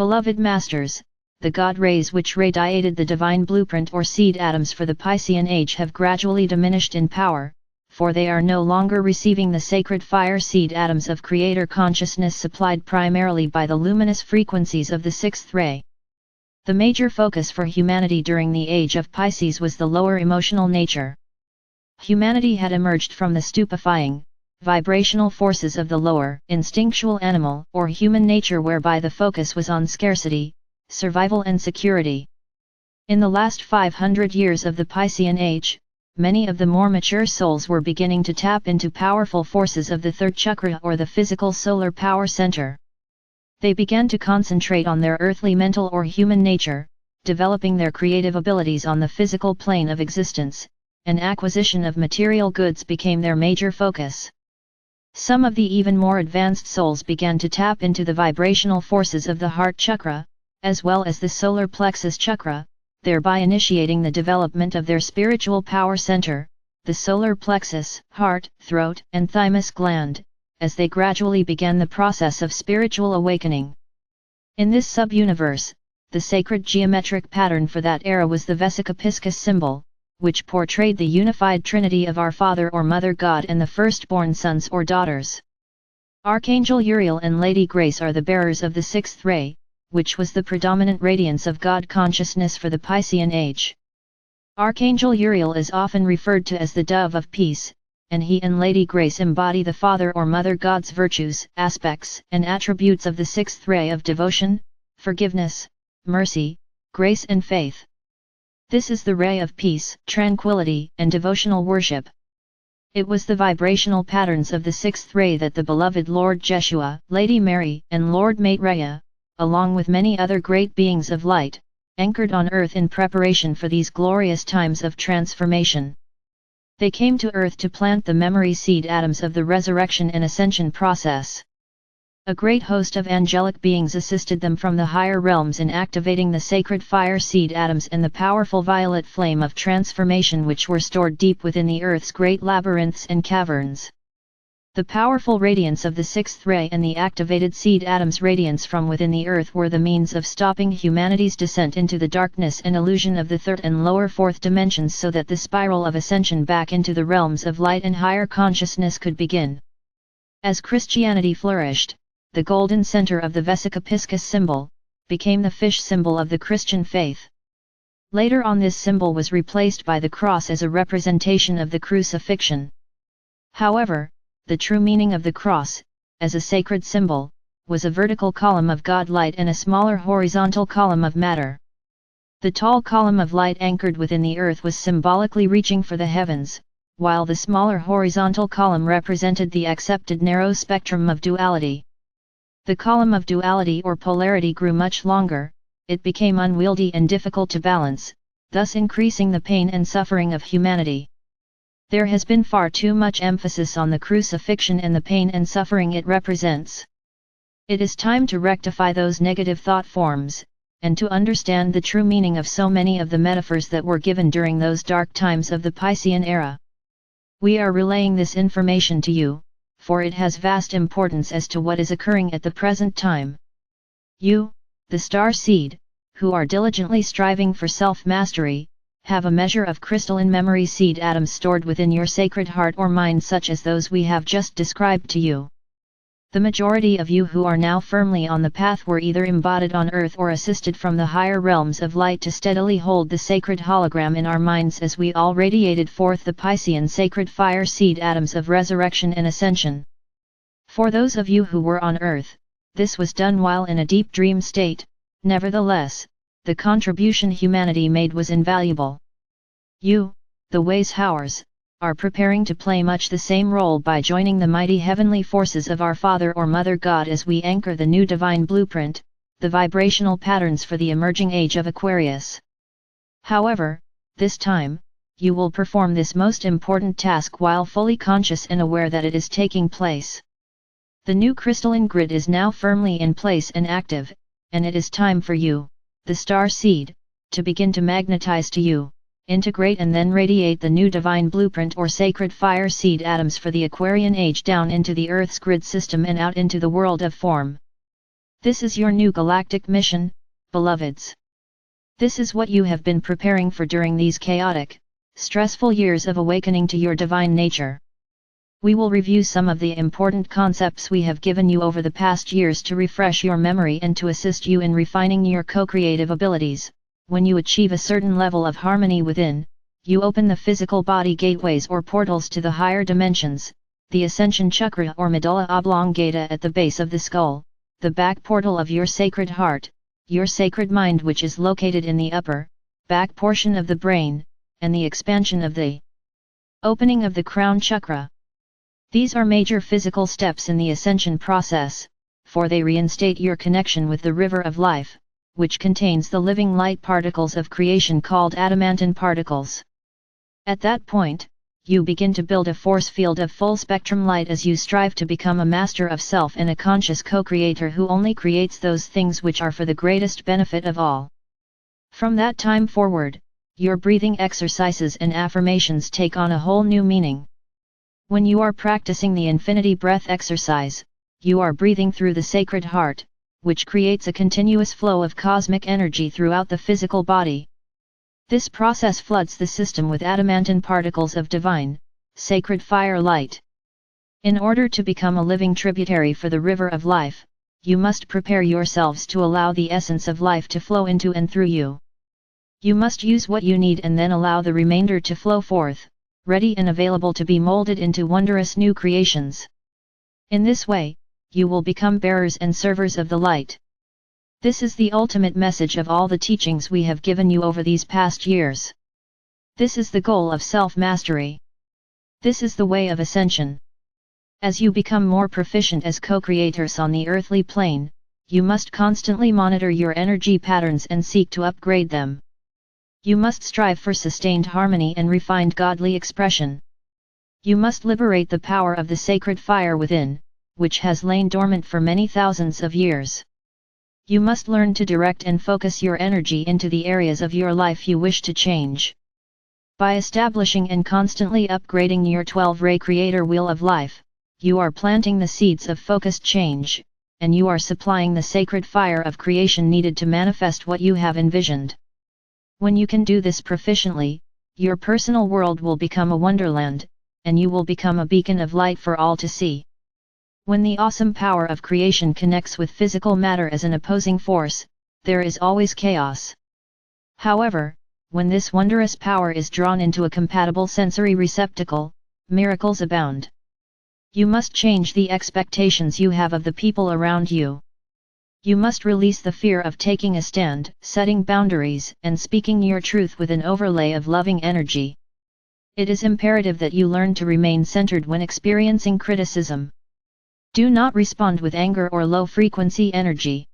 Beloved Masters, the God rays which radiated the divine blueprint or seed atoms for the Piscean age have gradually diminished in power, for they are no longer receiving the sacred fire seed atoms of creator consciousness supplied primarily by the luminous frequencies of the sixth ray. The major focus for humanity during the age of Pisces was the lower emotional nature. Humanity had emerged from the stupefying, vibrational forces of the lower, instinctual animal or human nature whereby the focus was on scarcity, survival and security. In the last 500 years of the Piscean age, many of the more mature souls were beginning to tap into powerful forces of the third chakra or the physical solar power center. They began to concentrate on their earthly mental or human nature, developing their creative abilities on the physical plane of existence, and acquisition of material goods became their major focus. Some of the even more advanced souls began to tap into the vibrational forces of the heart chakra, as well as the solar plexus chakra, thereby initiating the development of their spiritual power center, the solar plexus, heart, throat, and thymus gland, as they gradually began the process of spiritual awakening. In this sub-universe, the sacred geometric pattern for that era was the Vesica Piscis symbol, which portrayed the unified trinity of our Father or Mother God and the firstborn sons or daughters. Archangel Uriel and Lady Grace are the bearers of the sixth ray, which was the predominant radiance of God consciousness for the Piscean age. Archangel Uriel is often referred to as the Dove of Peace, and he and Lady Grace embody the Father or Mother God's virtues, aspects, and attributes of the sixth ray of devotion, forgiveness, mercy, grace and faith. This is the ray of peace, tranquility, and devotional worship. It was the vibrational patterns of the sixth ray that the beloved Lord Jeshua, Lady Mary, and Lord Maitreya, along with many other great beings of light, anchored on earth in preparation for these glorious times of transformation. They came to earth to plant the memory seed atoms of the resurrection and ascension process. A great host of angelic beings assisted them from the higher realms in activating the sacred fire seed atoms and the powerful violet flame of transformation which were stored deep within the earth's great labyrinths and caverns. The powerful radiance of the sixth ray and the activated seed atoms' radiance from within the earth were the means of stopping humanity's descent into the darkness and illusion of the third and lower fourth dimensions so that the spiral of ascension back into the realms of light and higher consciousness could begin. As Christianity flourished, the golden center of the Vesica Piscis symbol became the fish symbol of the Christian faith. Later on, this symbol was replaced by the cross as a representation of the crucifixion. However, the true meaning of the cross, as a sacred symbol, was a vertical column of God light and a smaller horizontal column of matter. The tall column of light anchored within the earth was symbolically reaching for the heavens, while the smaller horizontal column represented the accepted narrow spectrum of duality. The column of duality or polarity grew much longer, it became unwieldy and difficult to balance, thus increasing the pain and suffering of humanity. There has been far too much emphasis on the crucifixion and the pain and suffering it represents. It is time to rectify those negative thought forms, and to understand the true meaning of so many of the metaphors that were given during those dark times of the Piscean era. We are relaying this information to you, for it has vast importance as to what is occurring at the present time. You, the star seed, who are diligently striving for self-mastery, have a measure of crystalline memory seed atoms stored within your sacred heart or mind such as those we have just described to you. The majority of you who are now firmly on the path were either embodied on earth or assisted from the higher realms of light to steadily hold the sacred hologram in our minds as we all radiated forth the Piscean sacred fire seed atoms of resurrection and ascension. For those of you who were on earth, this was done while in a deep dream state. Nevertheless, the contribution humanity made was invaluable. You, the Weishauers, are preparing to play much the same role by joining the mighty heavenly forces of our Father or Mother God as we anchor the new divine blueprint, the vibrational patterns for the emerging age of Aquarius. However, this time, you will perform this most important task while fully conscious and aware that it is taking place. The new crystalline grid is now firmly in place and active, and it is time for you, the star seed, to begin to magnetize to you, integrate and then radiate the new divine blueprint or sacred fire seed atoms for the Aquarian age down into the Earth's grid system and out into the world of form. This is your new galactic mission, beloveds. This is what you have been preparing for during these chaotic, stressful years of awakening to your divine nature. We will review some of the important concepts we have given you over the past years to refresh your memory and to assist you in refining your co-creative abilities. When you achieve a certain level of harmony within, you open the physical body gateways or portals to the higher dimensions, the ascension chakra or medulla oblongata at the base of the skull, the back portal of your sacred heart, your sacred mind which is located in the upper, back portion of the brain, and the expansion of the opening of the crown chakra. These are major physical steps in the ascension process, for they reinstate your connection with the river of life, which contains the living light particles of creation called adamantine particles. At that point, you begin to build a force field of full spectrum light as you strive to become a master of self and a conscious co-creator who only creates those things which are for the greatest benefit of all. From that time forward, your breathing exercises and affirmations take on a whole new meaning. When you are practicing the infinity breath exercise, you are breathing through the sacred heart, which creates a continuous flow of cosmic energy throughout the physical body. This process floods the system with adamantine particles of divine, sacred fire light. In order to become a living tributary for the river of life, you must prepare yourselves to allow the essence of life to flow into and through you. You must use what you need and then allow the remainder to flow forth, ready and available to be molded into wondrous new creations. In this way, you will become bearers and servers of the light. This is the ultimate message of all the teachings we have given you over these past years. This is the goal of self-mastery. This is the way of ascension. As you become more proficient as co-creators on the earthly plane, you must constantly monitor your energy patterns and seek to upgrade them. You must strive for sustained harmony and refined godly expression. You must liberate the power of the sacred fire within, which has lain dormant for many thousands of years. You must learn to direct and focus your energy into the areas of your life you wish to change. By establishing and constantly upgrading your 12-ray creator wheel of life, you are planting the seeds of focused change, and you are supplying the sacred fire of creation needed to manifest what you have envisioned. When you can do this proficiently, your personal world will become a wonderland, and you will become a beacon of light for all to see. When the awesome power of creation connects with physical matter as an opposing force, there is always chaos. However, when this wondrous power is drawn into a compatible sensory receptacle, miracles abound. You must change the expectations you have of the people around you. You must release the fear of taking a stand, setting boundaries, and speaking your truth with an overlay of loving energy. It is imperative that you learn to remain centered when experiencing criticism. Do not respond with anger or low-frequency energy.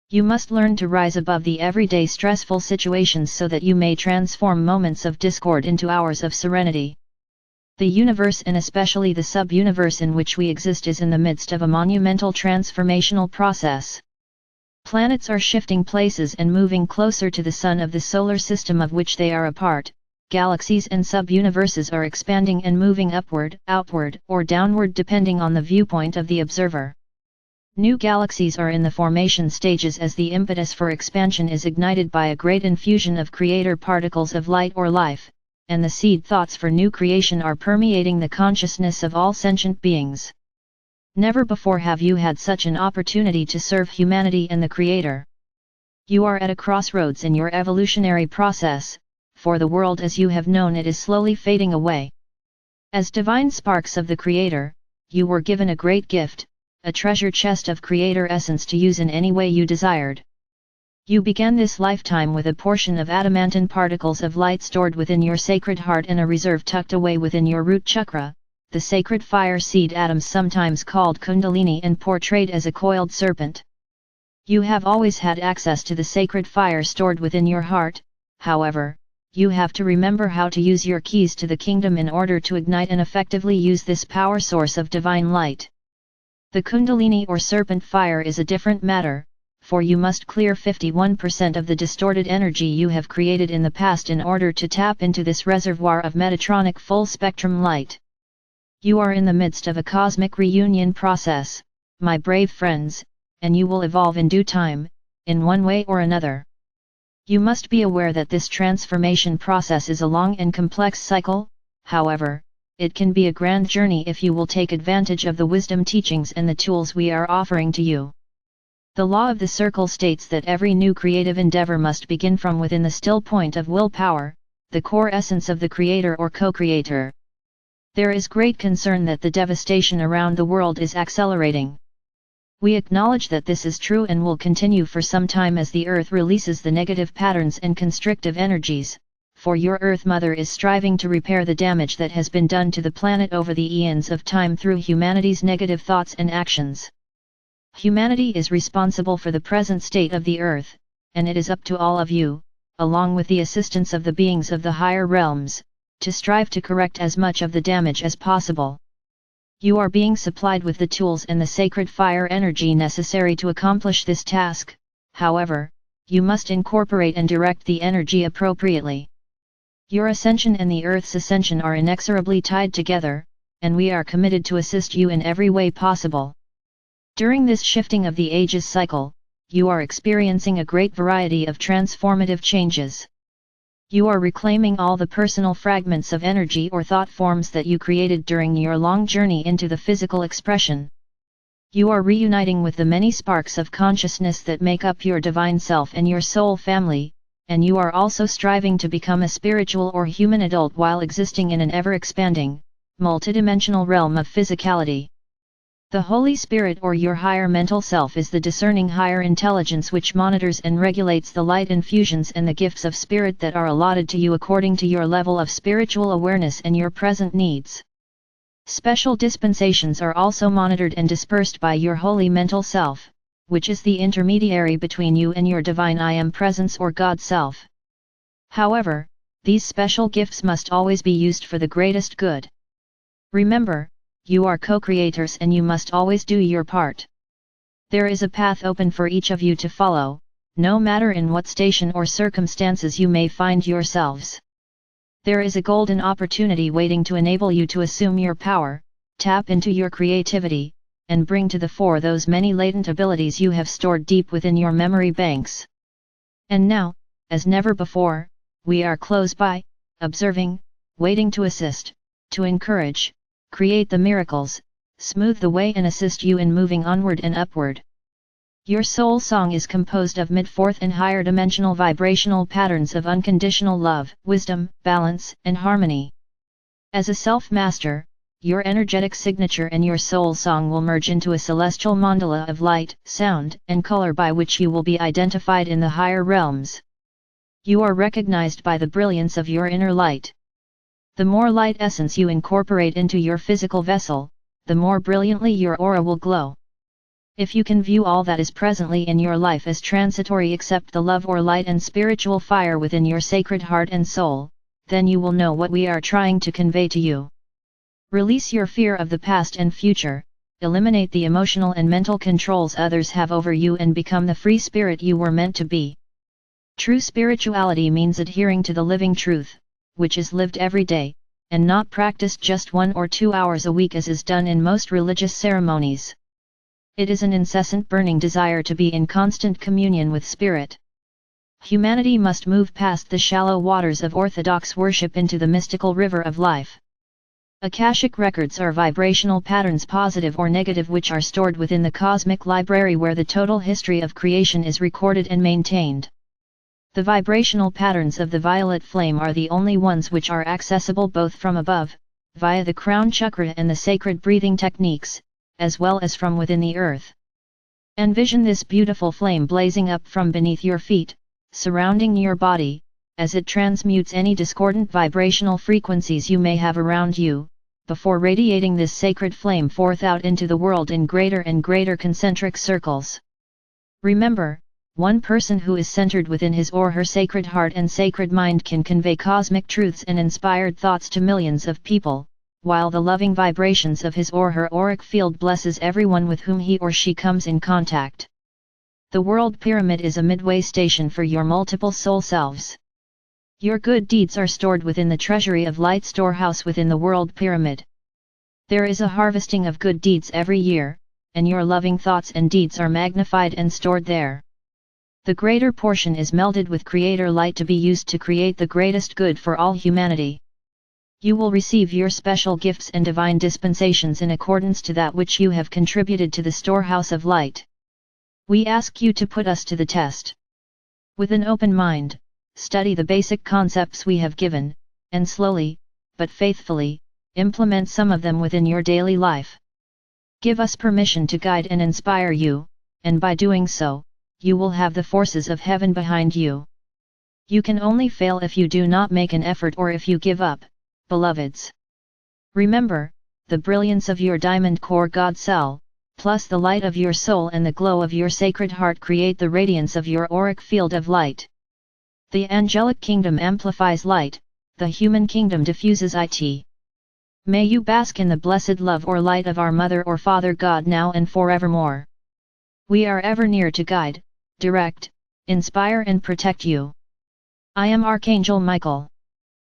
You must learn to rise above the everyday stressful situations so that you may transform moments of discord into hours of serenity. The universe and especially the sub-universe in which we exist is in the midst of a monumental transformational process. Planets are shifting places and moving closer to the sun of the solar system of which they are a part. Galaxies and sub-universes are expanding and moving upward, outward, or downward depending on the viewpoint of the observer. New galaxies are in the formation stages as the impetus for expansion is ignited by a great infusion of creator particles of light or life, and the seed thoughts for new creation are permeating the consciousness of all sentient beings. Never before have you had such an opportunity to serve humanity and the Creator. You are at a crossroads in your evolutionary process, for the world as you have known it is slowly fading away. As divine sparks of the Creator, you were given a great gift, a treasure chest of Creator essence to use in any way you desired. You began this lifetime with a portion of adamantine particles of light stored within your sacred heart and a reserve tucked away within your root chakra, the sacred fire seed atoms sometimes called Kundalini and portrayed as a coiled serpent. You have always had access to the sacred fire stored within your heart, however, you have to remember how to use your keys to the kingdom in order to ignite and effectively use this power source of divine light. The Kundalini or serpent fire is a different matter, for you must clear 51% of the distorted energy you have created in the past in order to tap into this reservoir of Metatronic full-spectrum light. You are in the midst of a cosmic reunion process, my brave friends, and you will evolve in due time, in one way or another. You must be aware that this transformation process is a long and complex cycle, however, it can be a grand journey if you will take advantage of the wisdom teachings and the tools we are offering to you. The law of the circle states that every new creative endeavor must begin from within the still point of willpower, the core essence of the creator or co-creator. There is great concern that the devastation around the world is accelerating. We acknowledge that this is true and will continue for some time as the Earth releases the negative patterns and constrictive energies, for your Earth Mother is striving to repair the damage that has been done to the planet over the eons of time through humanity's negative thoughts and actions. Humanity is responsible for the present state of the Earth, and it is up to all of you, along with the assistance of the beings of the higher realms, to strive to correct as much of the damage as possible. You are being supplied with the tools and the sacred fire energy necessary to accomplish this task, however, you must incorporate and direct the energy appropriately. Your ascension and the Earth's ascension are inexorably tied together, and we are committed to assist you in every way possible. During this shifting of the ages cycle, you are experiencing a great variety of transformative changes. You are reclaiming all the personal fragments of energy or thought forms that you created during your long journey into the physical expression. You are reuniting with the many sparks of consciousness that make up your divine self and your soul family, and you are also striving to become a spiritual or human adult while existing in an ever-expanding, multidimensional realm of physicality. The Holy Spirit or your higher mental self is the discerning higher intelligence which monitors and regulates the light infusions and the gifts of spirit that are allotted to you according to your level of spiritual awareness and your present needs. Special dispensations are also monitored and dispersed by your holy mental self, which is the intermediary between you and your divine I Am presence or God Self. However, these special gifts must always be used for the greatest good. Remember, you are co-creators and you must always do your part. There is a path open for each of you to follow, no matter in what station or circumstances you may find yourselves. There is a golden opportunity waiting to enable you to assume your power, tap into your creativity, and bring to the fore those many latent abilities you have stored deep within your memory banks. And now, as never before, we are close by, observing, waiting to assist, to encourage, create the miracles, smooth the way and assist you in moving onward and upward. Your soul song is composed of mid-fourth and higher dimensional vibrational patterns of unconditional love, wisdom, balance, and harmony. As a self-master, your energetic signature and your soul song will merge into a celestial mandala of light, sound, and color by which you will be identified in the higher realms. You are recognized by the brilliance of your inner light. The more light essence you incorporate into your physical vessel, the more brilliantly your aura will glow. If you can view all that is presently in your life as transitory except the love or light and spiritual fire within your sacred heart and soul, then you will know what we are trying to convey to you. Release your fear of the past and future, eliminate the emotional and mental controls others have over you and become the free spirit you were meant to be. True spirituality means adhering to the living truth, which is lived every day, and not practiced just 1 or 2 hours a week as is done in most religious ceremonies. It is an incessant burning desire to be in constant communion with Spirit. Humanity must move past the shallow waters of orthodox worship into the mystical river of life. Akashic records are vibrational patterns, positive or negative, which are stored within the cosmic library where the total history of creation is recorded and maintained. The vibrational patterns of the violet flame are the only ones which are accessible both from above, via the crown chakra and the sacred breathing techniques, as well as from within the earth. Envision this beautiful flame blazing up from beneath your feet, surrounding your body, as it transmutes any discordant vibrational frequencies you may have around you, before radiating this sacred flame forth out into the world in greater and greater concentric circles. Remember, one person who is centered within his or her sacred heart and sacred mind can convey cosmic truths and inspired thoughts to millions of people, while the loving vibrations of his or her auric field blesses everyone with whom he or she comes in contact. The world pyramid is a midway station for your multiple soul selves. Your good deeds are stored within the treasury of light storehouse within the world pyramid. There is a harvesting of good deeds every year, and your loving thoughts and deeds are magnified and stored there. The greater portion is melded with Creator Light to be used to create the greatest good for all humanity. You will receive your special gifts and divine dispensations in accordance to that which you have contributed to the storehouse of light. We ask you to put us to the test. With an open mind, study the basic concepts we have given, and slowly, but faithfully, implement some of them within your daily life. Give us permission to guide and inspire you, and by doing so, you will have the forces of heaven behind you. You can only fail if you do not make an effort or if you give up, beloveds. Remember, the brilliance of your diamond core God cell, plus the light of your soul and the glow of your sacred heart create the radiance of your auric field of light. The angelic kingdom amplifies light, the human kingdom diffuses it. May you bask in the blessed love or light of our Mother or Father God now and forevermore. We are ever near to guide, direct, inspire and protect you. I am Archangel Michael.